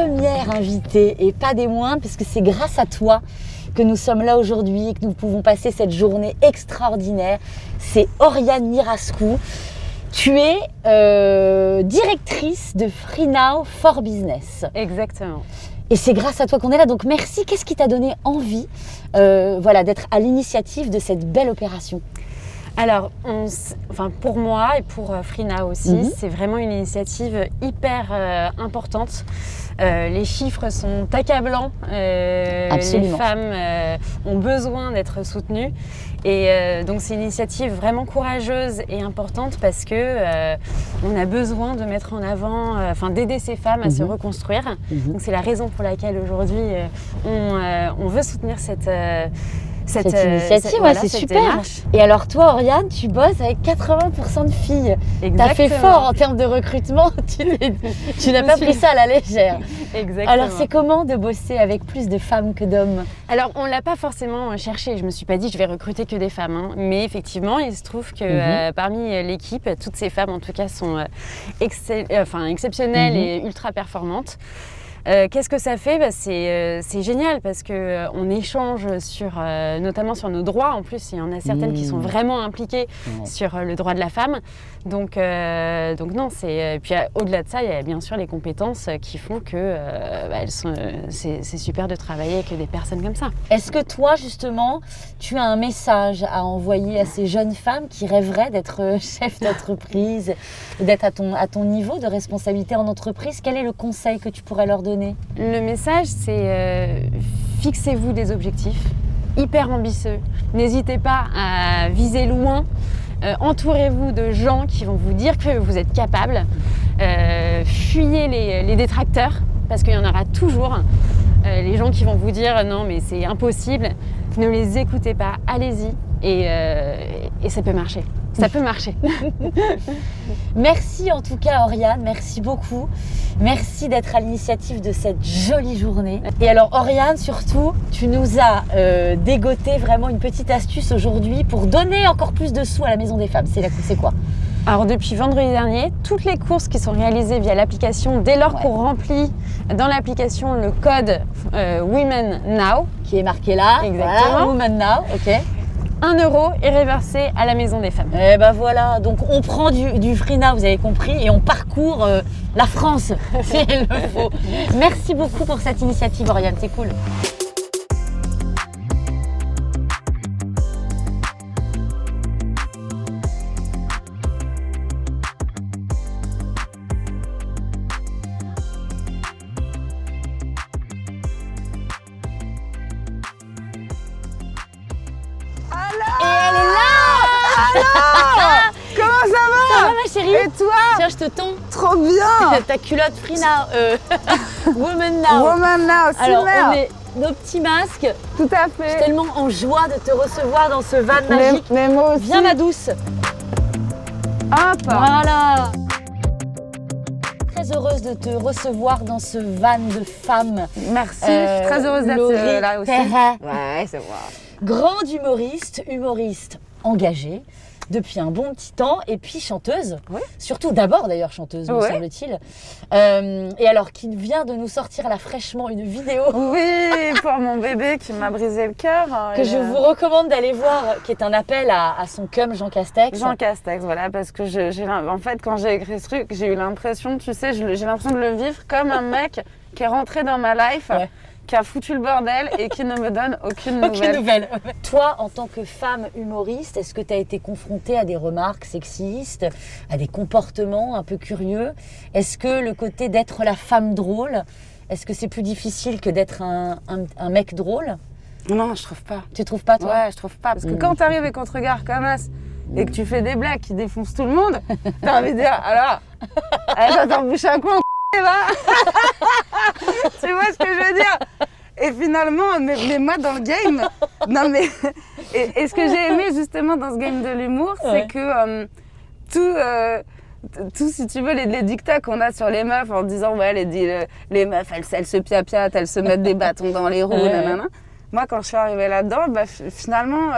première invitée et pas des moindres, puisque c'est grâce à toi que nous sommes là aujourd'hui et que nous pouvons passer cette journée extraordinaire. C'est Oriane Mirascou. Tu es directrice de Free Now for Business. Exactement. Et c'est grâce à toi qu'on est là, donc merci. Qu'est-ce qui t'a donné envie d'être à l'initiative de cette belle opération ? Alors, pour moi et pour Free Now aussi, c'est vraiment une initiative hyper importante. Les chiffres sont accablants. Les femmes ont besoin d'être soutenues. Et donc, c'est une initiative vraiment courageuse et importante parce que on a besoin de mettre en avant, d'aider ces femmes à se reconstruire. Donc, c'est la raison pour laquelle aujourd'hui, on veut soutenir cette initiative, c'est super. Démarche. Et alors toi, Oriane, tu bosses avec 80% de filles. Tu as fait fort en termes de recrutement, tu n'as pas pris ça à la légère. Exactement. Alors c'est comment de bosser avec plus de femmes que d'hommes ? Alors on ne l'a pas forcément cherché, je ne me suis pas dit je vais recruter que des femmes. Mais effectivement, il se trouve que parmi l'équipe, toutes ces femmes en tout cas sont exceptionnelles et ultra performantes. Qu'est-ce que ça fait ? C'est génial parce qu'on échange notamment sur nos droits. En plus, il y en a certaines qui sont vraiment impliquées sur le droit de la femme. Donc non, puis au-delà de ça, il y a bien sûr les compétences qui font que c'est super de travailler avec des personnes comme ça. Est-ce que toi, justement, tu as un message à envoyer à ces jeunes femmes qui rêveraient d'être chef d'entreprise, d'être à ton niveau de responsabilité en entreprise ? Quel est le conseil que tu pourrais leur donner ? Le message, c'est fixez-vous des objectifs hyper ambitieux. N'hésitez pas à viser loin. Entourez-vous de gens qui vont vous dire que vous êtes capable. Fuyez les détracteurs, parce qu'il y en aura toujours. Les gens qui vont vous dire non mais c'est impossible. Ne les écoutez pas, allez-y et ça peut marcher. Ça peut marcher. Merci en tout cas Oriane, merci beaucoup. Merci d'être à l'initiative de cette jolie journée. Et alors Oriane, surtout, tu nous as dégoté vraiment une petite astuce aujourd'hui pour donner encore plus de sous à la Maison des Femmes. C'est quoi ? Alors depuis vendredi dernier, toutes les courses qui sont réalisées via l'application, dès lors qu'on remplit dans l'application le code Women Now, qui est marqué là, exactement. Voilà, Women Now, ok. 1 euro est reversé à la Maison des Femmes. Et ben voilà, donc on prend du Free Now, vous avez compris, et on parcourt la France, si il le faut. Merci beaucoup pour cette initiative Oriane, c'est cool. Et toi ? Tiens, je te tends. Trop bien. Ta culotte Free Now. Woman Now. Woman Now, super. Alors, on met nos petits masques. Tout à Je suis fait. tellement en joie de te recevoir dans ce van magique. Mais moi aussi. Viens, ma douce. Hop. Voilà. Très heureuse de te recevoir dans ce van de femmes. Merci, je suis très heureuse d'être là aussi. Ouais, c'est moi. Grande humoriste engagée. Depuis un bon petit temps, et puis chanteuse, surtout d'abord d'ailleurs chanteuse, me semble-t-il. Et alors, qui vient de nous sortir là fraîchement une vidéo. Oui, pour mon bébé qui m'a brisé le cœur. Que je vous recommande d'aller voir, qui est un appel à son cum Jean Castex. Jean Castex, voilà, parce que en fait, quand j'ai écrit ce truc, j'ai eu l'impression, tu sais, j'ai l'impression de le vivre comme un mec qui est rentré dans ma life. Qui a foutu le bordel et qui ne me donne aucune nouvelle. Toi, en tant que femme humoriste, est-ce que tu as été confrontée à des remarques sexistes, à des comportements un peu curieux ? Est-ce que le côté d'être la femme drôle, est-ce que c'est plus difficile que d'être un mec drôle ? Non, je trouve pas. Tu trouves pas, toi ? Ouais, je trouve pas. Parce que quand t'arrives et qu'on te regarde comme ça et que tu fais des blagues qui défoncent tout le monde, t'as envie de dire alors, ça t'en bouche un coin. Tu vois ce que je veux dire ? Et finalement, mais moi dans le game, non mais, et ce que j'ai aimé justement dans ce game de l'humour, c'est que tout, si tu veux, les dictats qu'on a sur les meufs en disant les meufs elles se piapiatent, elles se mettent des bâtons dans les roues, nanana. Moi, quand je suis arrivée là-dedans, finalement,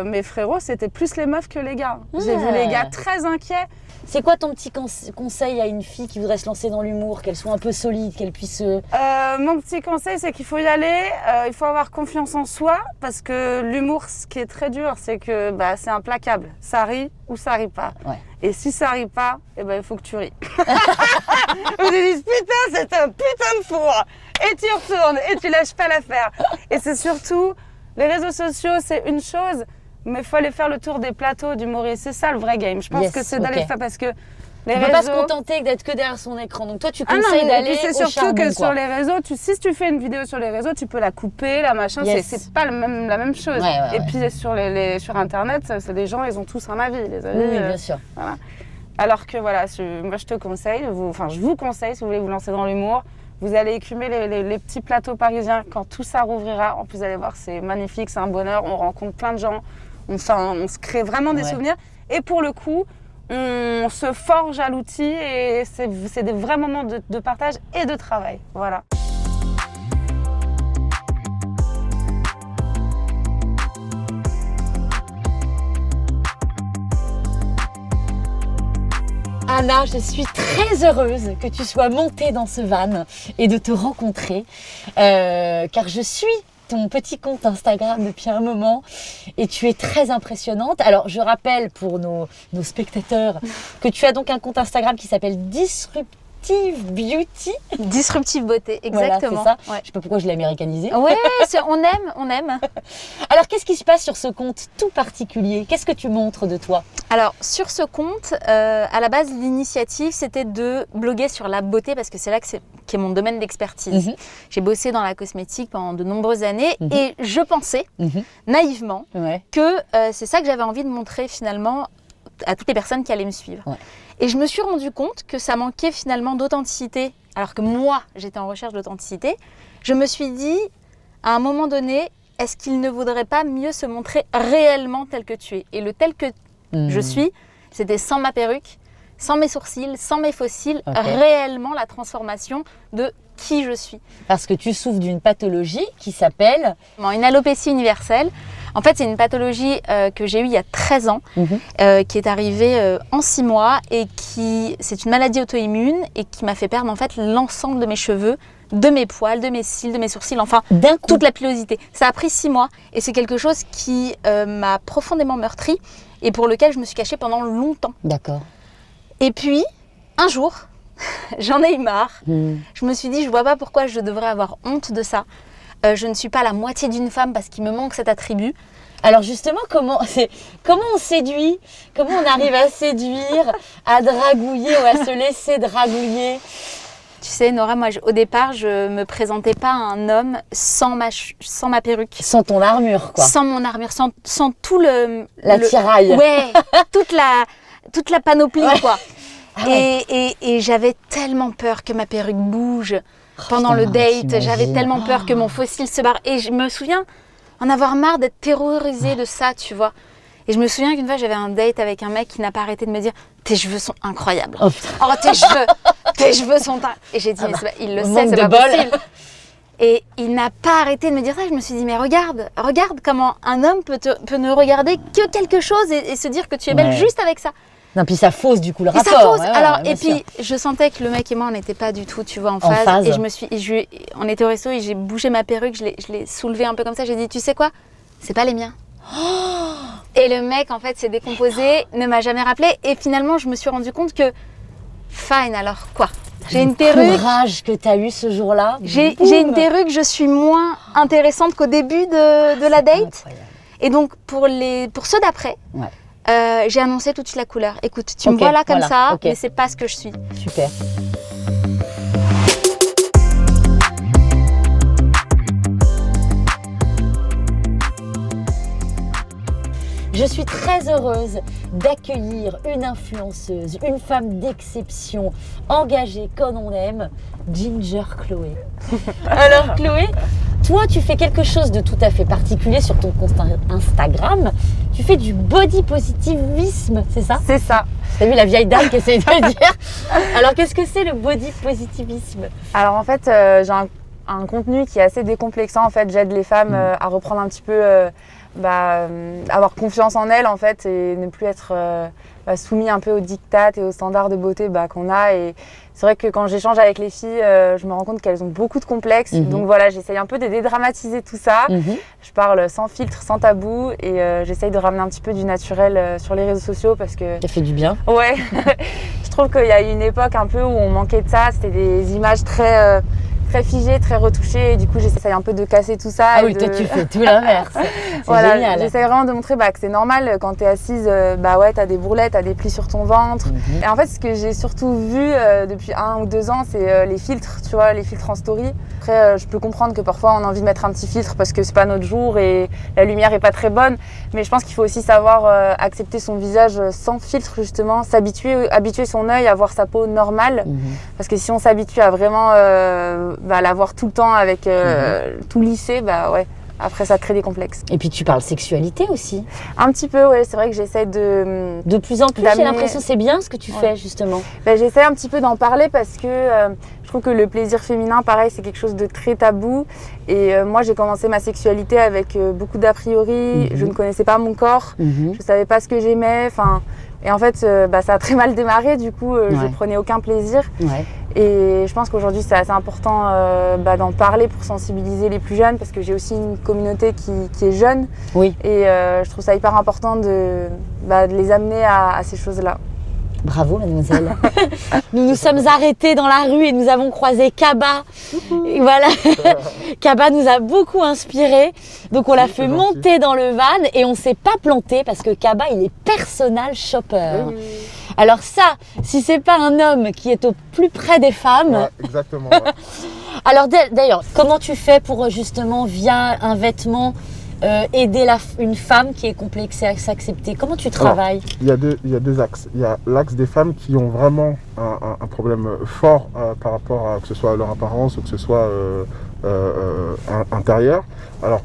mes frérots, c'était plus les meufs que les gars. J'ai vu les gars très inquiets C'est quoi ton petit conseil à une fille qui voudrait se lancer dans l'humour, qu'elle soit un peu solide, qu'elle puisse... Mon petit conseil, c'est qu'il faut y aller, il faut avoir confiance en soi, parce que l'humour, ce qui est très dur, c'est que c'est implacable. Ça rit ou ça rit pas. Ouais. Et si ça rit pas, il faut que tu ris. Vous dites, putain, c'est un putain de four. Et tu retournes, et tu lâches pas l'affaire. Et c'est surtout, les réseaux sociaux, c'est une chose, mais il faut aller faire le tour des plateaux d'humoristes. C'est ça le vrai game. Je pense que c'est d'aller faire, parce que les réseaux... On ne peut pas se contenter d'être que derrière son écran. Donc toi, tu conseilles d'aller au charbon. C'est surtout que sur les réseaux, si tu fais une vidéo sur les réseaux, tu peux la couper, la machin. C'est pas la même chose. Et puis sur Internet, c'est des gens, ils ont tous un avis. Les avis, oui, bien sûr. Voilà. Alors que voilà, moi je te conseille, je vous conseille, si vous voulez vous lancer dans l'humour, vous allez écumer les petits plateaux parisiens quand tout ça rouvrira. En plus, vous allez voir, c'est magnifique, c'est un bonheur. On rencontre plein de gens, on se crée vraiment des souvenirs. Et pour le coup, on se forge à l'outil et c'est des vrais moments de partage et de travail. Voilà. Anna, je suis très heureuse que tu sois montée dans ce van et de te rencontrer, car je suis ton petit compte Instagram depuis un moment et tu es très impressionnante. Alors, je rappelle pour nos spectateurs que tu as donc un compte Instagram qui s'appelle Disruptive Beauty. Disruptive Beauté, exactement. Voilà, c'est ça. Ouais. Je sais pas pourquoi je l'ai américanisé. Oui, on aime. Alors, qu'est-ce qui se passe sur ce compte tout particulier? Qu'est-ce que tu montres de toi? Alors, sur ce compte, à la base, l'initiative, c'était de bloguer sur la beauté parce que c'est là qu'est mon domaine d'expertise. J'ai bossé dans la cosmétique pendant de nombreuses années et je pensais, naïvement, que c'est ça que j'avais envie de montrer finalement à toutes les personnes qui allaient me suivre. Ouais. Et je me suis rendu compte que ça manquait finalement d'authenticité. Alors que moi, j'étais en recherche d'authenticité. Je me suis dit, à un moment donné, est-ce qu'il ne vaudrait pas mieux se montrer réellement tel que tu es? Et le tel que je suis, c'était sans ma perruque, sans mes sourcils, sans mes faux cils, réellement la transformation de qui je suis. Parce que tu souffres d'une pathologie qui s'appelle... Une alopécie universelle. En fait, c'est une pathologie que j'ai eue il y a 13 ans, qui est arrivée en 6 mois et c'est une maladie auto-immune et qui m'a fait perdre en fait l'ensemble de mes cheveux, de mes poils, de mes cils, de mes sourcils, enfin toute la pilosité. Ça a pris 6 mois et c'est quelque chose qui m'a profondément meurtrie et pour lequel je me suis cachée pendant longtemps. D'accord. Et puis, un jour, j'en ai eu marre. Je me suis dit, je vois pas pourquoi je devrais avoir honte de ça. Je ne suis pas la moitié d'une femme parce qu'il me manque cet attribut. Alors justement, comment on séduit? Comment on arrive à séduire, à dragouiller ou à se laisser dragouiller? Tu sais, Nora, moi, au départ, je me présentais pas à un homme sans ma perruque. Sans ton armure, quoi. Sans mon armure, sans tout l'attirail. Ouais, toute la panoplie, quoi. Ah ouais. Et j'avais tellement peur que ma perruque bouge. Pendant le date, j'avais tellement peur que mon fossile se barre. Et je me souviens en avoir marre d'être terrorisée de ça, tu vois. Et je me souviens qu'une fois, j'avais un date avec un mec qui n'a pas arrêté de me dire « Tes cheveux sont incroyables. Oh tes cheveux sont... » Et j'ai dit « Mais il le sait, c'est pas possible. » Et il n'a pas arrêté de me dire ça. Je me suis dit « Mais regarde comment un homme peut ne regarder que quelque chose et se dire que tu es belle juste avec ça. » Non, puis ça fausse du coup le rapport. Ça fausse. Et puis je sentais que le mec et moi on n'était pas du tout, tu vois, en phase. Et on était au resto et j'ai bougé ma perruque, je l'ai soulevée un peu comme ça. J'ai dit, tu sais quoi, c'est pas les miens. Et le mec en fait s'est décomposé, ne m'a jamais rappelé. Et finalement je me suis rendu compte que, fine, alors quoi. J'ai une perruque. Le courage que tu as eu ce jour-là. J'ai une perruque, je suis moins intéressante qu'au début de la date. Incroyable. Et donc pour ceux d'après. Ouais. J'ai annoncé tout de suite la couleur. Écoute, tu me vois là comme ça, mais c'est pas ce que je suis. Super. Je suis très heureuse d'accueillir une influenceuse, une femme d'exception, engagée comme on aime, Ginger Chloé. Alors Chloé, toi tu fais quelque chose de tout à fait particulier sur ton compte Instagram. Tu fais du body positivisme, c'est ça? C'est ça. T'as vu la vieille dame qui essaye de le dire. Alors qu'est-ce que c'est le body positivisme? Alors en fait, j'ai un un contenu qui est assez décomplexant. En fait, j'aide les femmes à reprendre un petit peu, avoir confiance en elles en fait, et ne plus être soumis un peu aux diktats et aux standards de beauté qu'on a. Et c'est vrai que quand j'échange avec les filles, je me rends compte qu'elles ont beaucoup de complexes. Donc voilà, j'essaye un peu de dédramatiser tout ça. Je parle sans filtre, sans tabou, et j'essaye de ramener un petit peu du naturel sur les réseaux sociaux parce que... Ça fait du bien. Ouais, je trouve qu'il y a eu une époque un peu où on manquait de ça. C'était des images très figées, très retouchées, et du coup j'essaye un peu de casser tout ça. Ah oui, toi tu fais tout l'inverse. C'est voilà, génial. J'essaie vraiment de montrer que c'est normal quand t'es assise, t'as des bourrelets, t'as des plis sur ton ventre. Et en fait, ce que j'ai surtout vu depuis 1 ou 2 ans, c'est les filtres, tu vois, les filtres en story. Après, je peux comprendre que parfois on a envie de mettre un petit filtre parce que c'est pas notre jour et la lumière est pas très bonne. Mais je pense qu'il faut aussi savoir accepter son visage sans filtre, justement, habituer son œil à voir sa peau normale. Parce que si on s'habitue à vraiment la voir tout le temps avec tout lissé, après ça crée des complexes. Et puis tu parles sexualité aussi. Un petit peu, ouais, c'est vrai que j'essaie de... De plus en plus, j'ai l'impression que c'est bien ce que tu fais justement. J'essaie un petit peu d'en parler parce que je trouve que le plaisir féminin, pareil, c'est quelque chose de très tabou. Et moi, j'ai commencé ma sexualité avec beaucoup d'a priori. Je ne connaissais pas mon corps, je savais pas ce que j'aimais. Et en fait, ça a très mal démarré, du coup, je prenais aucun plaisir. Et je pense qu'aujourd'hui, c'est assez important d'en parler pour sensibiliser les plus jeunes, parce que j'ai aussi une communauté qui est jeune. Oui. Et je trouve ça hyper important de les amener à ces choses-là. Bravo, mademoiselle. Nous nous sommes arrêtés dans la rue et nous avons croisé Kaba. Et voilà. Kaba nous a beaucoup inspirés. Donc on l'a fait monter dans le van et on ne s'est pas planté parce que Kaba, il est personal shopper. Oui. Alors ça, si c'est pas un homme qui est au plus près des femmes. Ouais, exactement. Ouais. Alors d'ailleurs, comment tu fais pour justement, via un vêtement, aider une femme qui est complexée à s'accepter? Comment tu travailles? Alors, il y a deux axes. Il y a l'axe des femmes qui ont vraiment un problème fort par rapport à que ce soit leur apparence ou que ce soit intérieur. Alors,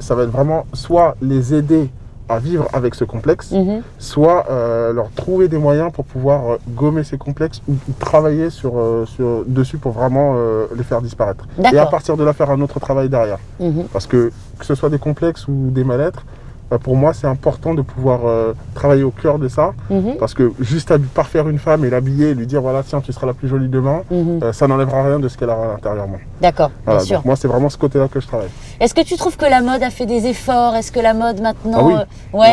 ça va être vraiment soit les aider à vivre avec ce complexe, soit leur trouver des moyens pour pouvoir gommer ces complexes ou travailler dessus pour vraiment les faire disparaître. Et à partir de là, faire un autre travail derrière. Parce que ce soit des complexes ou des mal-être, pour moi, c'est important de pouvoir travailler au cœur de ça. Parce que juste parfaire une femme et l'habiller et lui dire, voilà, tiens, tu seras la plus jolie demain, ça n'enlèvera rien de ce qu'elle a intérieurement. D'accord, voilà, bien sûr. Donc moi, c'est vraiment ce côté-là que je travaille. Est-ce que tu trouves que la mode a fait des efforts? Est-ce que la mode maintenant,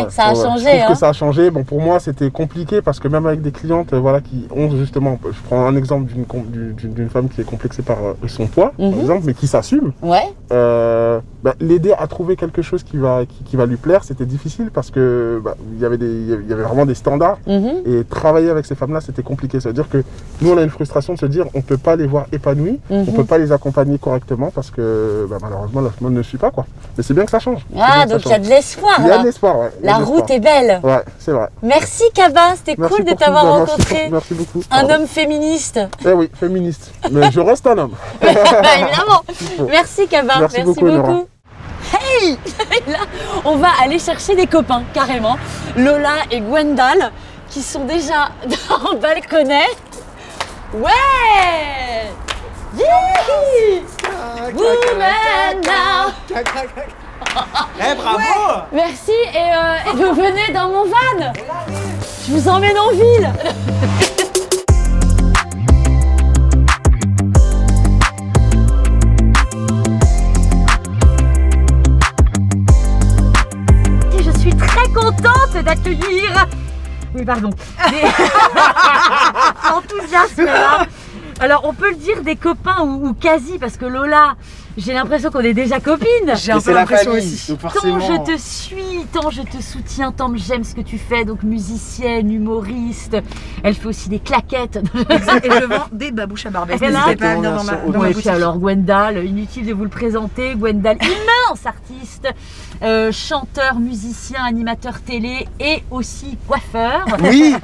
ça a changé? Je trouve que ça a changé. Bon, pour moi, c'était compliqué parce que même avec des clientes qui ont justement, je prends un exemple d'une femme qui est complexée par son poids, par exemple, mais qui s'assume. L'aider à trouver quelque chose qui va lui plaire, c'était difficile parce que il y avait vraiment des standards et travailler avec ces femmes-là, c'était compliqué. Ça veut dire que nous, on a une frustration de se dire on peut pas les voir épanouies, on peut pas les accompagner correctement parce que malheureusement la mode ne suit pas quoi. Mais c'est bien que ça change. Ah, donc il y a de l'espoir. Il y a de l'espoir, ouais. La route est belle. Ouais, c'est vrai. Merci Kaba, c'était cool de t'avoir rencontré. Merci beaucoup. Un homme féministe. Eh oui, féministe. Mais je reste un homme. Évidemment. Merci Kaba. Merci beaucoup. Hey, là, on va aller chercher des copains, carrément. Lola et Gwendal, qui sont déjà dans le balconnet. Ouais! Woman now! Eh, bravo! Merci, et vous venez dans mon van. Je vous emmène en ville. Contente d'accueillir. Oui, pardon. Enthousiasme là. Alors, on peut le dire des copains ou quasi, parce que Lola, j'ai l'impression qu'on est déjà copines. J'ai un peu l'impression aussi. Tant je te suis, tant je te soutiens, tant j'aime ce que tu fais. Donc, musicienne, humoriste. Elle fait aussi des claquettes. Exact. Et je vends des babouches à Barbès. N'hésitez pas à venir dans ma boutique. Alors, Gwendal, inutile de vous le présenter. Gwendal, immense artiste. Chanteur, musicien, animateur télé et aussi coiffeur. Oui,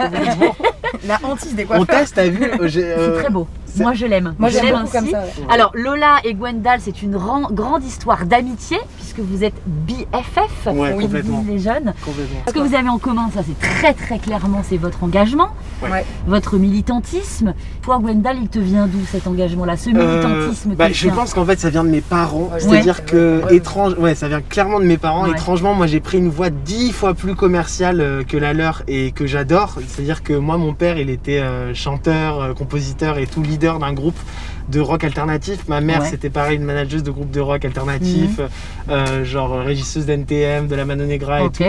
La hantise des coiffeurs. On teste, t'as vu C'est très beau. Moi je l'aime. Moi je j'aime l'aime beaucoup ainsi. comme ça. Ouais. Alors Lola et Gwendal, c'est une grande histoire d'amitié puisque vous êtes BFF, Ouais, comme complètement. disent les jeunes. Complètement. Ce que vous avez en commun, ça c'est très très clairement, c'est votre engagement, Ouais. votre militantisme. Toi Gwendal, il te vient d'où cet engagement-là, ce militantisme Bah, je pense qu'en fait ça vient de mes parents, Ouais. c'est-à-dire Ouais. que Ouais. ça vient clairement de mes parents. Ouais. Étrangement, moi j'ai pris une voie 10 fois plus commerciale que la leur et que j'adore. C'est-à-dire que moi mon père il était chanteur, compositeur et tout leader d'un groupe de rock alternatif. Ma mère Ouais. c'était pareil, une manageuse de groupe de rock alternatif, genre régisseuse d'NTM, de la Mano Negra et Ok. tout.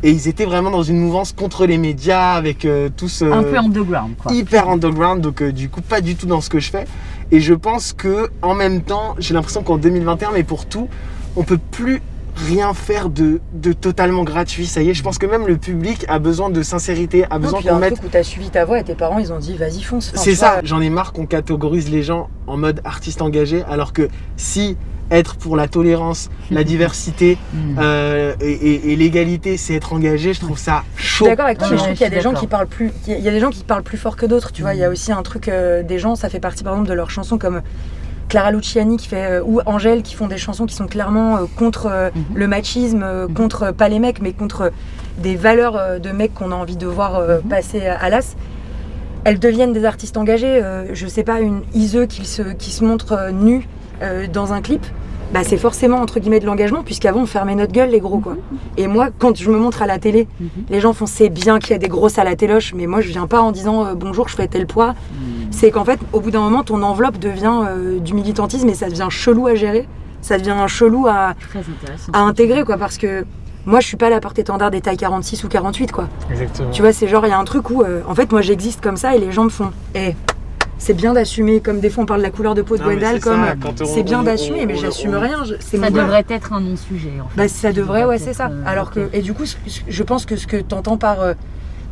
Et ils étaient vraiment dans une mouvance contre les médias avec tous Un peu underground quoi. hyper underground, donc du coup pas du tout dans ce que je fais. Et je pense que en même temps, j'ai l'impression qu'en 2021, mais pour tout, on peut plus rien faire de totalement gratuit. Ça y est, je pense que même le public a besoin de sincérité, a besoin Puis il y a qu'on un mette. truc où t'as suivi ta voix et tes parents ils ont dit vas-y fonce. Enfin, C'est tu ça, vois, j'en ai marre qu'on catégorise les gens en mode artiste engagé, alors que si être pour la tolérance, la diversité et l'égalité, c'est être engagé, je trouve ça Je chaud. suis d'accord avec toi, mais je Ouais, trouve qu'il y a je des suis gens qui parlent plus. Il y a des gens qui parlent plus fort que d'autres. Tu vois, il y a aussi un truc des gens. Ça fait partie par exemple de leurs chansons comme Clara Luciani qui fait ou Angèle qui font des chansons qui sont clairement contre le machisme, contre pas les mecs, mais contre des valeurs de mecs qu'on a envie de voir passer à l'as. Elles deviennent des artistes engagés. Je sais pas, une Ise qui se montre nue dans un clip. Bah c'est forcément entre guillemets de l'engagement puisqu'avant on fermait notre gueule les gros quoi. Et moi quand je me montre à la télé, les gens font c'est bien qu'il y a des grosses à la téloche, mais moi je viens pas en disant bonjour je fais tel poids. C'est qu'en fait au bout d'un moment ton enveloppe devient du militantisme et ça devient chelou à gérer, ça devient chelou à Très intéressant. intégrer quoi parce que moi je suis pas la porte-étendard des tailles 46 ou 48 quoi. Exactement. Tu vois c'est genre il y a un truc où en fait moi j'existe comme ça et les gens me font c'est bien d'assumer, comme des fois on parle de la couleur de peau de Non, mais Gwendal, c'est comme ça, quand c'est bien d'assumer, mais on- j'assume on- rien. C'est Ça mon devrait être un non-sujet en fait. bah, ça devrait, ouais, c'est être, ça. Alors que, et du coup, je pense que ce que tu entends par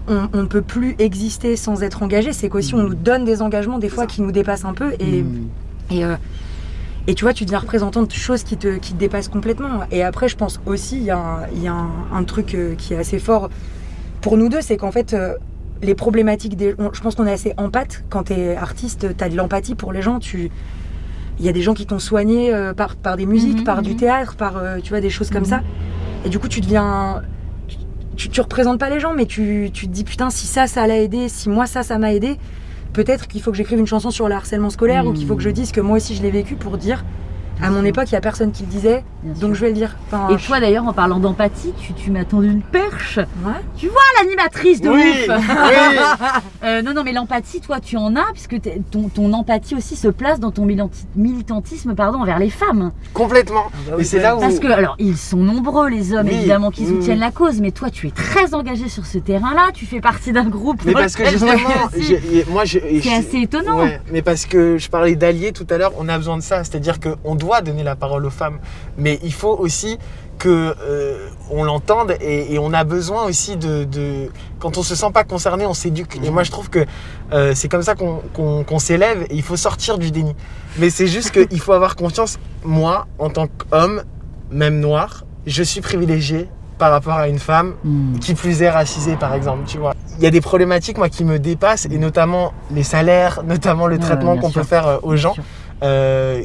on ne peut plus exister sans être engagé, c'est qu'aussi on nous donne des engagements des fois qui nous dépassent un peu et tu vois, tu deviens représentant de choses qui te dépassent complètement. Et après, je pense aussi, il y a un truc qui est assez fort pour nous deux, c'est qu'en fait, les problématiques je pense qu'on est assez empathe. Quand tu es artiste, tu as de l'empathie pour les gens. Il y a des gens qui t'ont soigné par des musiques, par du théâtre, par tu vois, des choses comme ça. Et du coup, tu deviens... Tu représentes pas les gens, mais tu te dis, putain, si ça l'a aidé, si moi, ça m'a aidé, peut-être qu'il faut que j'écrive une chanson sur le harcèlement scolaire ou qu'il faut que je dise que moi aussi, je l'ai vécu pour dire... À mon époque, il n'y a personne qui le disait, Bien donc sûr. je vais le dire. Enfin, Et toi d'ailleurs, en parlant d'empathie, tu m'as tendu une perche. Ouais. L'animatrice de Oui, ouf. oui. Non, mais l'empathie, toi, tu en as, puisque ton empathie aussi se place dans ton militantisme envers les femmes. Complètement. Et c'est là où Parce que, alors, ils sont nombreux, les hommes, Oui, évidemment, qui oui, soutiennent oui. la cause, mais toi, tu es très engagé sur ce terrain-là, tu fais partie d'un groupe. Mais parce que justement, C'est assez étonnant. Ouais, mais parce que je parlais d'alliés tout à l'heure, on a besoin de ça. C'est-à-dire qu'on doit donner la parole aux femmes. Mais il faut aussi que on l'entende et on a besoin aussi de... Quand on se sent pas concerné, on s'éduque. Et moi, je trouve que c'est comme ça qu'on s'élève et il faut sortir du déni. Mais c'est juste qu'il faut avoir confiance. Moi, en tant qu'homme, même noir, je suis privilégié par rapport à une femme qui plus est racisée par exemple, tu vois. Il y a des problématiques moi qui me dépassent et notamment les salaires, notamment le traitement bien qu'on sûr, peut faire aux gens. sûr.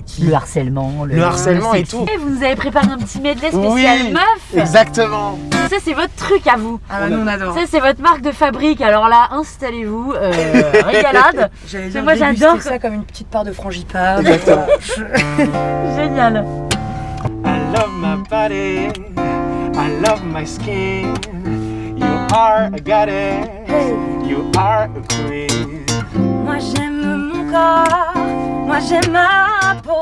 Qui... Le harcèlement. Le harcèlement et sexisme. tout. Et vous nous avez préparé un petit medley spécial Oui, meuf. exactement. Ça, c'est votre truc à vous. Ah, nous on adore. Ça, c'est votre marque de fabrique. Alors là, installez-vous. Régalade. J'allais Mais dire, moi, déguster j'adore. ça comme une petite part de frangipane. Exactement. Génial. I love my body, I love my skin. You are a goddess, you are a queen. Moi j'aime mon corps, moi j'aime ma peau.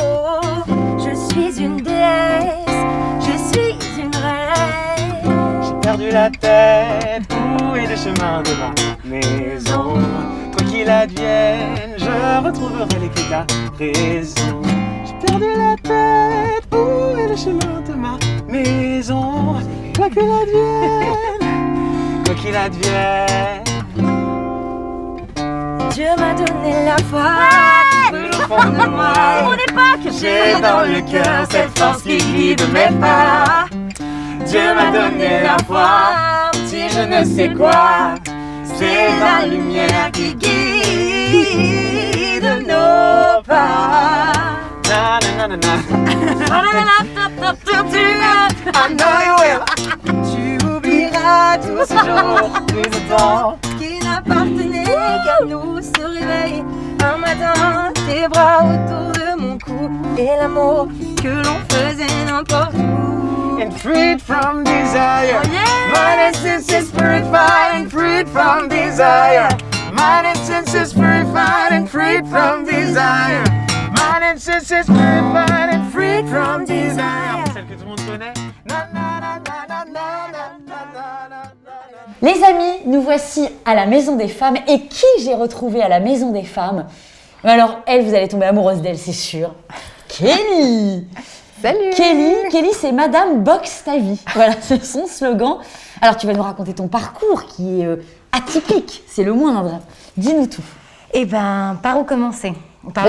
Je suis une déesse, je suis une reine. J'ai perdu la tête, où est le chemin de ma maison? Quoi qu'il advienne, je retrouverai les clés de la raison. J'ai perdu la tête, où est le chemin de ma maison? Quoi qu'il advienne, quoi qu'il advienne. Dieu m'a donné la foi. Au fond de moi, Mon époque. j'ai dans le cœur cette force qui guide mes pas. Dieu m'a donné la foi, si je ne sais quoi, c'est la lumière qui guide nos pas. Na, na, na, na, na. I know you will. Tu oublieras tout ce jour, tout ce temps qui n'appartenait qu'à nous. Se réveille un matin, tes bras autour de mon cou et l'amour que l'on faisait n'importe où. And freed from desire. Oh yeah. Mind and senses purified and freed from desire. Mind and senses purified and freed from desire. Mind and senses purified and freed from desire. Celle que tout le monde connaît. Na, na, na, na, na, na, na, na, na, na. Les amis, nous voici à la Maison des Femmes. Et qui j'ai retrouvé à la Maison des Femmes? Alors, elle, vous allez tomber amoureuse d'elle, c'est sûr. Kelly. Salut. Kelly, c'est Madame Boxe ta vie. Voilà, c'est son slogan. Alors, tu vas nous raconter ton parcours qui est atypique, c'est le moindre. Dis-nous tout. Eh ben, par où commencer?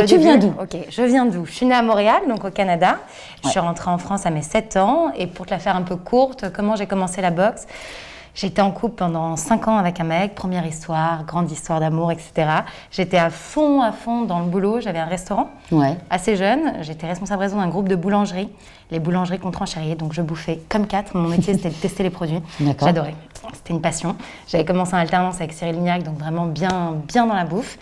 Tu viens d'où? Ok, je viens d'où? Je suis née à Montréal, donc au Canada. Je suis rentrée en France à mes 7 ans. Et pour te la faire un peu courte, comment j'ai commencé la boxe? J'étais en couple pendant 5 ans avec un mec, première histoire, grande histoire d'amour, etc. J'étais à fond dans le boulot. J'avais un restaurant assez jeune. J'étais responsable réseau d'un groupe de boulangerie. Les boulangeries qu'on tranchériait, donc je bouffais comme 4. Mon métier, c'était de tester les produits. J'adorais. C'était une passion. J'avais commencé en alternance avec Cyril Lignac, donc vraiment bien dans la bouffe.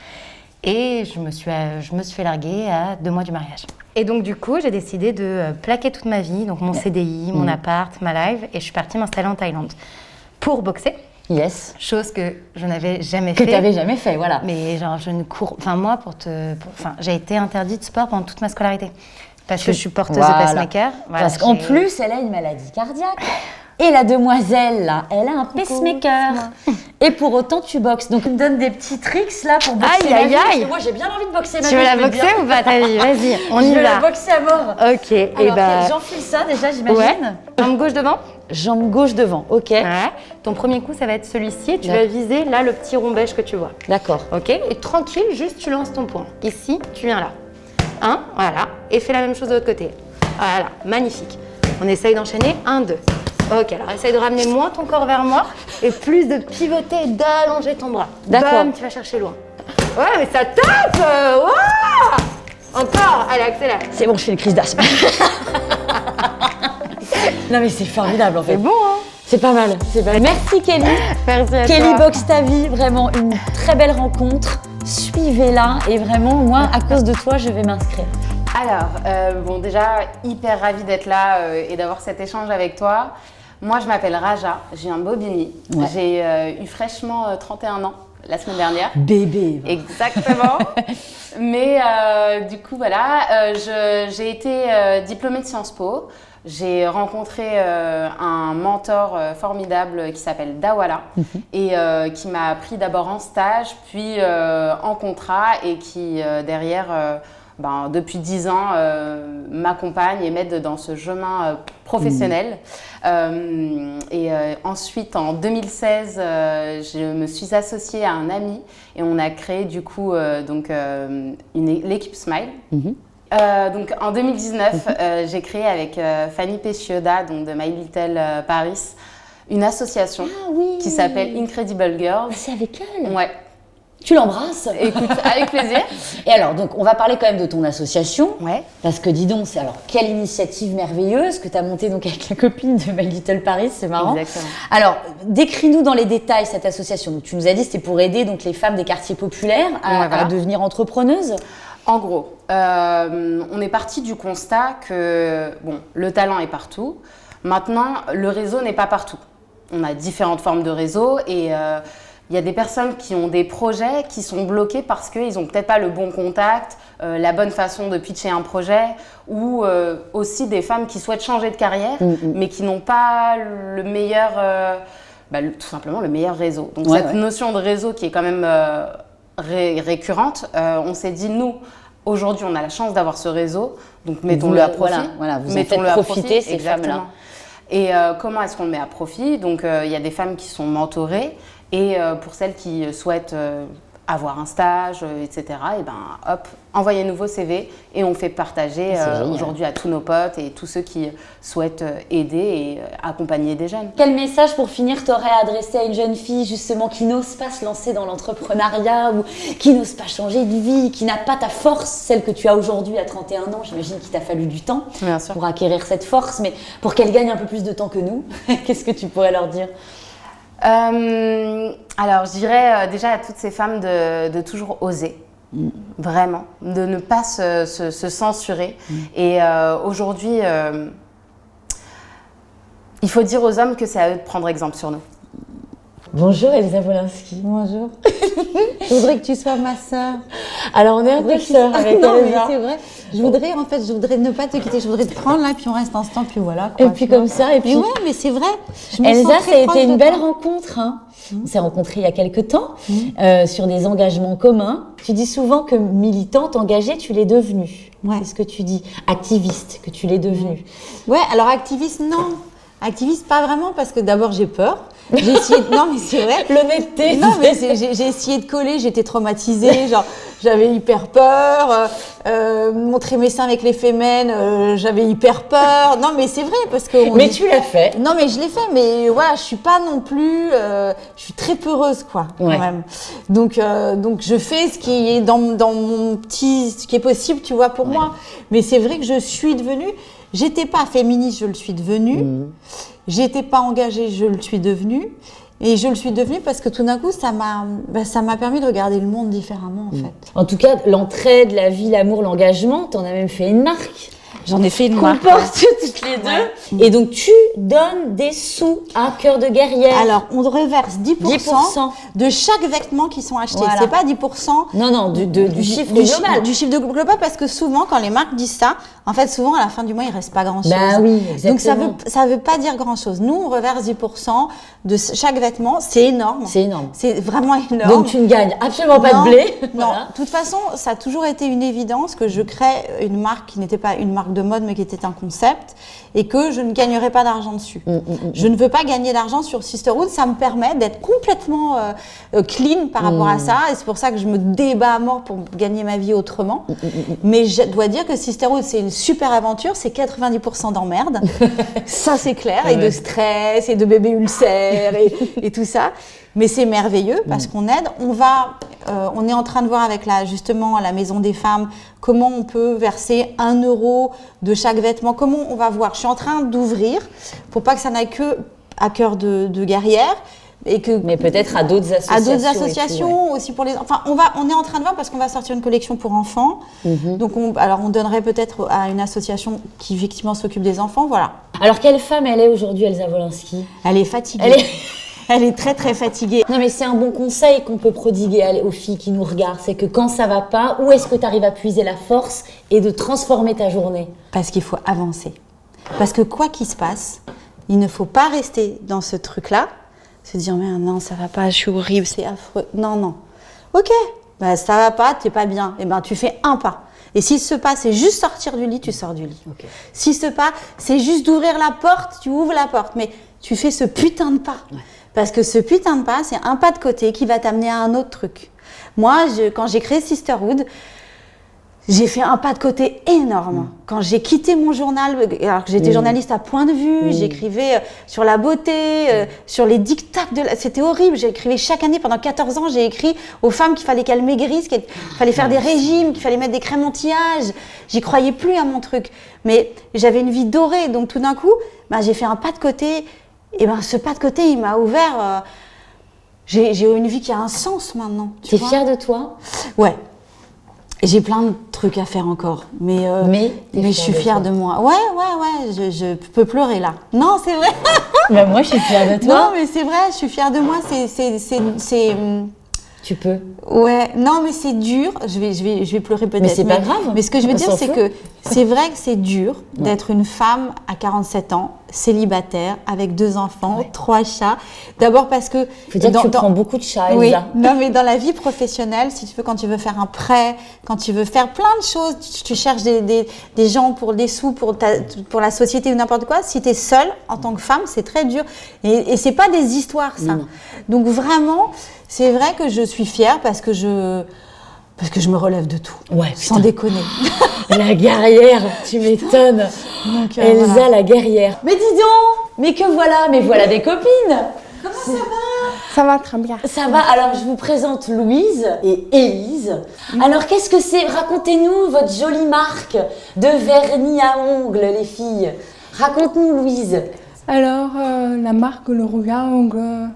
Et je me suis fait larguer à 2 mois du mariage. Et donc du coup, j'ai décidé de plaquer toute ma vie, donc mon CDI, mon appart, ma life, et je suis partie m'installer en Thaïlande pour boxer. Yes. Chose que je n'avais jamais fait. Que tu n'avais jamais fait, voilà. Mais genre, je ne cours... Enfin, moi, j'ai été interdite de sport pendant toute ma scolarité. Parce que je suis porteuse de pacemaker. Voilà, parce qu'en plus, elle a une maladie cardiaque. Et la demoiselle, là, elle a un pacemaker. Et pour autant, tu boxes. Donc, tu me donnes des petits tricks, là, pour boxer ma vie. Parce que moi, j'ai bien envie de boxer ma vie. Tu veux la boxer ou pas, ta vie? Vas-y, on y va. Je veux la boxer à mort. Ok, et alors, j'enfile ça, déjà, j'imagine. Ouais. Jambe gauche devant? Jambe gauche devant, ok. Ouais. Ton premier coup, ça va être celui-ci. Tu vas viser, là, le petit rond beige que tu vois. D'accord. Ok, et tranquille, juste, tu lances ton poing. Ici, tu viens là. Voilà. Et fais la même chose de l'autre côté. Voilà, magnifique. On essaye d'enchaîner. 1, 2. Ok, alors essaye de ramener moins ton corps vers moi et plus de pivoter et d'allonger ton bras. D'accord. Bam, tu vas chercher loin. Ouais, mais ça tape. Wow. Encore, allez, accélère. C'est bon, je fais une crise d'asthme. Non mais c'est formidable en fait. C'est bon, hein? C'est pas mal, c'est pas mal. Merci Kelly. Merci à Kelly toi. Boxe ta vie, vraiment une très belle rencontre. Suivez-la et vraiment, moi, à cause de toi, je vais m'inscrire. Alors, déjà, hyper ravie d'être là et d'avoir cet échange avec toi. Moi, je m'appelle Raja, j'ai un Bobigny. Ouais. J'ai eu fraîchement 31 ans la semaine dernière. Bébé. Exactement. Mais du coup, voilà, j'ai été diplômée de Sciences Po. J'ai rencontré un mentor formidable qui s'appelle Dawala et qui m'a appris d'abord en stage, puis en contrat et qui derrière, depuis 10 ans, m'accompagne et m'aide dans ce chemin professionnel. Ensuite, en 2016, je me suis associée à un ami et on a créé du coup l'équipe Smile. Donc en 2019, j'ai créé avec Fanny Pescioda, donc de My Little Paris, une association qui s'appelle Incredible Girls. Ah, c'est avec elle? Ouais. Tu l'embrasses? Écoute, avec plaisir. Et alors, donc, on va parler quand même de ton association. Ouais. Parce que dis donc, quelle initiative merveilleuse que tu as montée donc avec la copine de My Little Paris, c'est marrant. Exactement. Alors, décris-nous dans les détails cette association. Donc, tu nous as dit que c'était pour aider donc, les femmes des quartiers populaires à devenir entrepreneuses. En gros, on est parti du constat que le talent est partout. Maintenant, le réseau n'est pas partout. On a différentes formes de réseau et il y a des personnes qui ont des projets qui sont bloqués parce qu'ils n'ont peut-être pas le bon contact, la bonne façon de pitcher un projet, ou aussi des femmes qui souhaitent changer de carrière, mais qui n'ont pas le meilleur, tout simplement le meilleur réseau. Donc cette notion de réseau qui est quand même récurrente, on s'est dit, nous, aujourd'hui, on a la chance d'avoir ce réseau, donc mettons-le à profit. Voilà, vous en faites profiter ces femmes-là. Et comment est-ce qu'on le met à profit? Donc, il y a des femmes qui sont mentorées et pour celles qui souhaitent avoir un stage, etc. Et ben hop, envoyez-nous vos CV et on fait partager aujourd'hui à tous nos potes et tous ceux qui souhaitent aider et accompagner des jeunes. Quel message pour finir t'aurais adressé à une jeune fille justement qui n'ose pas se lancer dans l'entrepreneuriat ou qui n'ose pas changer de vie, qui n'a pas ta force, celle que tu as aujourd'hui à 31 ans, j'imagine qu'il t'a fallu du temps pour acquérir cette force, mais pour qu'elle gagne un peu plus de temps que nous, qu'est-ce que tu pourrais leur dire ? Alors, je dirais déjà à toutes ces femmes de toujours oser, vraiment, de ne pas se censurer. Et aujourd'hui, il faut dire aux hommes que c'est à eux de prendre exemple sur nous. Bonjour Elsa Wolinski. Bonjour. Je voudrais que tu sois ma sœur. Alors on est un peu sœurs avec non, mais Elsa. c'est vrai. Je voudrais ne pas te quitter. Je voudrais te prendre là, puis on reste un instant, puis voilà. Et puis comme ça, et puis. Mais ouais, mais c'est vrai. Elsa, ça a été une belle rencontre. Hein. On s'est rencontrés il y a quelques temps sur des engagements communs. Tu dis souvent que militante, engagée, tu l'es devenue. Ouais. C'est ce que tu dis. Activiste, que tu l'es devenue. Ouais, alors activiste, non. Activiste, pas vraiment, parce que d'abord j'ai peur. J'ai essayé de... Non, mais c'est vrai. L'honnêteté. Non, mais j'ai essayé de coller, j'étais traumatisée, genre j'avais hyper peur. Montrer mes seins avec les femmes, j'avais hyper peur. Non, mais c'est vrai, parce que... Mais tu l'as fait. Non, mais je l'ai fait, mais voilà, je suis pas non plus... je suis très peureuse, quoi, quand même. Donc je fais ce qui est dans mon petit... Ce qui est possible, tu vois, pour moi. Mais c'est vrai que je suis devenue... J'étais pas féministe, je le suis devenue. J'étais pas engagée, je le suis devenue. Et je le suis devenue parce que tout d'un coup, ça m'a permis de regarder le monde différemment, en fait. En tout cas, l'entraide, la vie, l'amour, l'engagement, t'en as même fait une marque. J'en ai fait une Qu'on marque. porte toutes les deux. Et donc, tu donnes des sous à Cœur de Guerrière. Alors, on reverse 10% de chaque vêtement qui sont achetés. Voilà. C'est pas 10%. Non, du chiffre global. Du chiffre global, parce que souvent, quand les marques disent ça, en fait, souvent, à la fin du mois, il reste pas grand-chose. Bah oui, exactement. Donc, ça veut pas dire grand-chose. Nous, on reverse 10% de chaque vêtement. C'est énorme. C'est énorme. C'est vraiment énorme. Donc, tu ne gagnes absolument pas de blé. Non, Voilà. de toute façon, ça a toujours été une évidence que je crée une marque qui n'était pas une marque de mode, mais qui était un concept, et que je ne gagnerai pas d'argent dessus. Je ne veux pas gagner d'argent sur Sisterhood, ça me permet d'être complètement clean par rapport à ça, et c'est pour ça que je me débat à mort pour gagner ma vie autrement. Mais je dois dire que Sisterhood, c'est une super aventure, c'est 90% d'emmerde, ça c'est clair, et de stress, et de bébés ulcères, et tout ça. Mais c'est merveilleux parce qu'on aide. On est en train de voir avec justement la Maison des Femmes comment on peut verser 1 euro de chaque vêtement. Comment on va voir. Je suis en train d'ouvrir pour pas que ça n'aille que à Cœur de Guerrière. Mais peut-être à d'autres associations. À d'autres associations aussi pour les. Enfin, on est en train de voir parce qu'on va sortir une collection pour enfants. Donc, on donnerait peut-être à une association qui effectivement s'occupe des enfants. Voilà. Alors, quelle femme elle est aujourd'hui, Elsa Wolinski ? Elle est fatiguée. Elle est très très fatiguée. Non mais c'est un bon conseil qu'on peut prodiguer aux filles qui nous regardent, c'est que quand ça va pas, où est-ce que tu arrives à puiser la force et de transformer ta journée ? Parce qu'il faut avancer. Parce que quoi qu'il se passe, il ne faut pas rester dans ce truc-là, se dire mais non ça va pas, je suis horrible, c'est affreux. Non. Ok, ça va pas, t'es pas bien. Et tu fais un pas. Et si ce pas, c'est juste sortir du lit, tu sors du lit. Okay. Si ce pas, c'est juste d'ouvrir la porte, tu ouvres la porte. Mais tu fais ce putain de pas. Ouais. Parce que ce putain de pas, c'est un pas de côté qui va t'amener à un autre truc. Moi, quand j'ai créé Sisterhood, j'ai fait un pas de côté énorme. Quand j'ai quitté mon journal, alors que j'étais journaliste à Point de Vue, j'écrivais sur la beauté, sur les dictats c'était horrible. J'écrivais chaque année, pendant 14 ans, j'ai écrit aux femmes qu'il fallait qu'elles maigrissent, qu'il fallait faire des régimes, qu'il fallait mettre des crèmes anti-âge. J'y croyais plus à mon truc. Mais j'avais une vie dorée. Donc tout d'un coup, j'ai fait un pas de côté. Et ce pas de côté, il m'a ouvert. J'ai une vie qui a un sens maintenant. Tu es fière de toi ? Ouais. J'ai plein de trucs à faire encore. Mais je suis fière de moi. Ouais. Je peux pleurer là. Non, c'est vrai. Moi, je suis fière de toi. Non, mais c'est vrai, je suis fière de moi. C'est Tu peux. Ouais. Non, mais c'est dur. Je vais pleurer peut-être. Mais c'est pas grave. Mais ce que je veux dire, c'est que C'est vrai que c'est dur d'être une femme à 47 ans, célibataire, avec 2 enfants, 3 chats. D'abord parce que... Faut dire que tu prends beaucoup de chats, Elsa. Oui, non mais dans la vie professionnelle, si tu veux, quand tu veux faire un prêt, quand tu veux faire plein de choses, tu cherches des gens pour des sous, pour la société ou n'importe quoi. Si tu es seule, en tant que femme, c'est très dur. Et c'est pas des histoires, ça. Non. Donc vraiment, c'est vrai que je suis fière parce que je me relève de tout, sans déconner. La guerrière, tu m'étonnes. Donc, Elsa, voilà. la guerrière. Mais dis donc, mais voilà des copines. Comment ça va? Ça va très bien. Ça va, alors je vous présente Louise et Élise. Alors qu'est-ce que c'est? Racontez-nous votre jolie marque de vernis à ongles, les filles. Raconte-nous, Louise. Alors, la marque Le Rouge à Ongles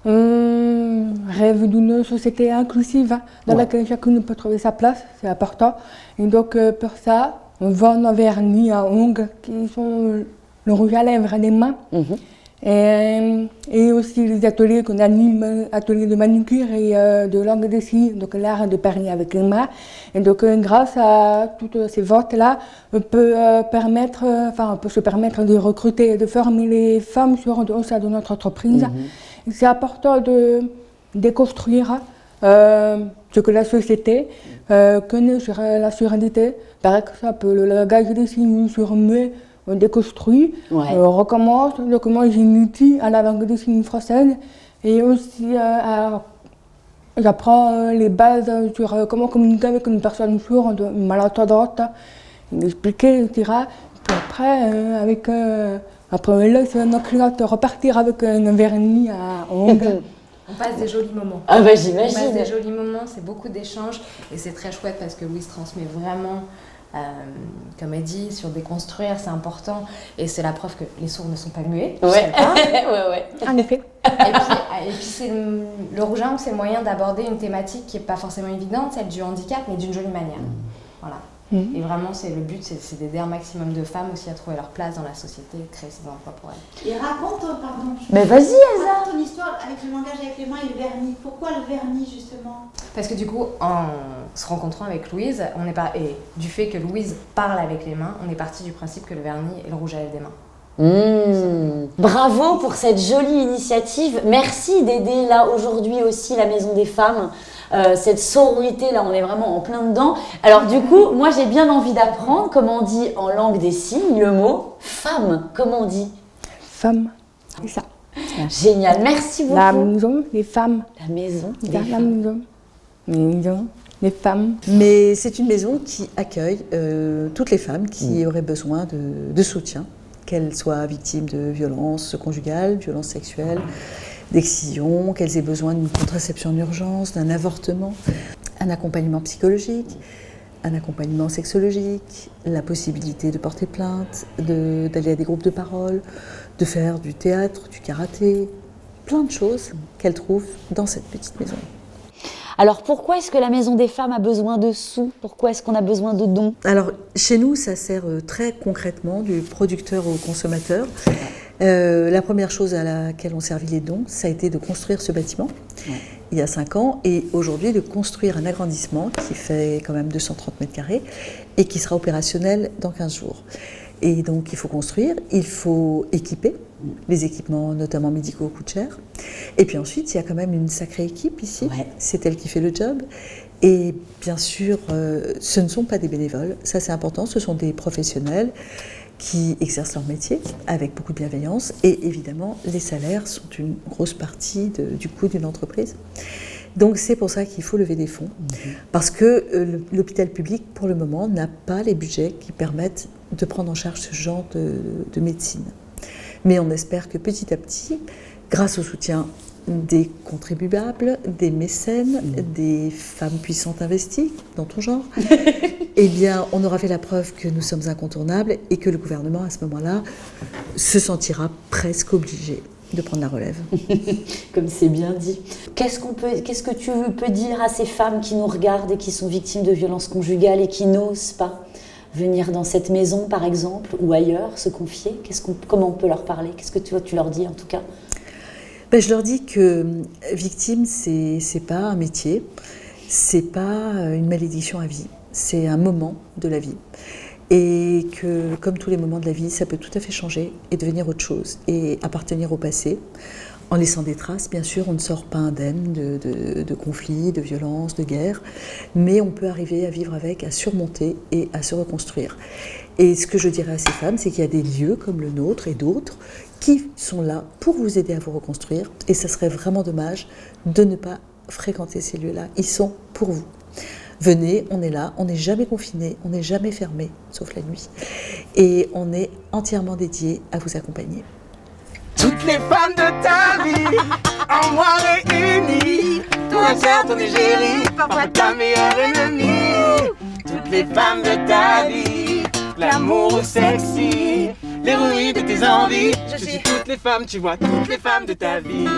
rêve d'une société inclusive dans laquelle chacune peut trouver sa place, c'est important. Et donc, pour ça, on vend nos vernis à ongles qui sont le rouge à lèvres des mains. Et aussi les ateliers qu'on anime, ateliers de manucure et de langue des signes, donc l'art de parler avec les mains. Et donc grâce à toutes ces ventes-là, on peut se permettre de recruter et de former les femmes au sein de notre entreprise. C'est important de déconstruire ce que la société connaît sur la surdité. Par exemple, le langage des signes sur muet, on déconstruit, on recommence, comment j'initie à la langue des signes française et aussi j'apprends les bases sur comment communiquer avec une personne sourde, malentendante, expliquer, etc. Puis après, après on laisse nos clientes repartir avec un vernis à ongles. On passe des jolis moments. Ah bah On j'imagine. passe des jolis moments, c'est beaucoup d'échanges et c'est très chouette parce que Louise transmet vraiment, comme elle dit, sur déconstruire, c'est important et c'est la preuve que les sourds ne sont pas muets. Ouais. En effet. Et puis le rouge à ongles, c'est le moyen d'aborder une thématique qui n'est pas forcément évidente, celle du handicap, mais d'une jolie manière. Voilà. Et vraiment, le but, c'est d'aider un maximum de femmes aussi à trouver leur place dans la société et de créer ces emplois pour elles. Et raconte, pardon. Mais vas-y, Elsa. Raconte ton histoire avec le langage avec les mains et le vernis. Pourquoi le vernis, justement? Parce que du coup, en se rencontrant avec Louise, et du fait que Louise parle avec les mains, on est parti du principe que le vernis est le rouge à lèvres des mains. Bravo pour cette jolie initiative. Merci d'aider là aujourd'hui aussi la Maison des Femmes. Cette sororité là, on est vraiment en plein dedans. Alors du coup, moi j'ai bien envie d'apprendre comment on dit en langue des signes le mot femme. Comment on dit? Femme, c'est ça. Génial, merci beaucoup. La maison des femmes. La maison des La femmes. maison des femmes. Mais c'est une maison qui accueille toutes les femmes qui auraient besoin de soutien, qu'elles soient victimes de violences conjugales, violences sexuelles, d'excision, qu'elles aient besoin d'une contraception d'urgence, d'un avortement, un accompagnement psychologique, un accompagnement sexologique, la possibilité de porter plainte, d'aller à des groupes de parole, de faire du théâtre, du karaté, plein de choses qu'elles trouvent dans cette petite maison. Alors pourquoi est-ce que la Maison des Femmes a besoin de sous? Pourquoi est-ce qu'on a besoin de dons? Alors chez nous, ça sert très concrètement du producteur au consommateur. La première chose à laquelle ont servi les dons, ça a été de construire ce bâtiment il y a 5 ans et aujourd'hui de construire un agrandissement qui fait quand même 230 mètres carrés et qui sera opérationnel dans 15 jours. Et donc il faut construire, il faut équiper. Les équipements, notamment médicaux, coûtent cher. Et puis ensuite, il y a quand même une sacrée équipe ici. C'est elle qui fait le job. Et bien sûr, ce ne sont pas des bénévoles. Ça, c'est important. Ce sont des professionnels qui exercent leur métier avec beaucoup de bienveillance. Et évidemment, les salaires sont une grosse partie du coût d'une entreprise. Donc c'est pour ça qu'il faut lever des fonds. Parce que l'hôpital public, pour le moment, n'a pas les budgets qui permettent de prendre en charge ce genre de médecine. Mais on espère que petit à petit, grâce au soutien des contribuables, des mécènes, des femmes puissantes investies dans ton genre, eh bien, on aura fait la preuve que nous sommes incontournables et que le gouvernement, à ce moment-là, se sentira presque obligé de prendre la relève. Comme c'est bien dit. Qu'est-ce que tu peux dire à ces femmes qui nous regardent et qui sont victimes de violences conjugales et qui n'osent pas venir dans cette maison, par exemple, ou ailleurs, se confier? Comment on peut leur parler? Qu'est-ce que tu leur dis, en tout cas? Je leur dis que victime, c'est pas un métier, c'est pas une malédiction à vie. c'est un moment de la vie. Et que, comme tous les moments de la vie, ça peut tout à fait changer et devenir autre chose et appartenir au passé. En laissant des traces, bien sûr, on ne sort pas indemne de conflits, de violences, de guerres, mais on peut arriver à vivre avec, à surmonter et à se reconstruire. Et ce que je dirais à ces femmes, c'est qu'il y a des lieux comme le nôtre et d'autres qui sont là pour vous aider à vous reconstruire. Et ça serait vraiment dommage de ne pas fréquenter ces lieux-là. Ils sont pour vous. Venez, on est là, on n'est jamais confiné, on n'est jamais fermé, sauf la nuit. Et on est entièrement dédié à vous accompagner. Toutes les femmes de ta vie, en moi réunies, ton âme, ton égérie, parfois ta meilleure ennemie. Toutes les femmes de ta vie, l'amour sexy, l'héroïne de tes envies. Je suis toutes les femmes, tu vois, toutes les femmes de ta vie.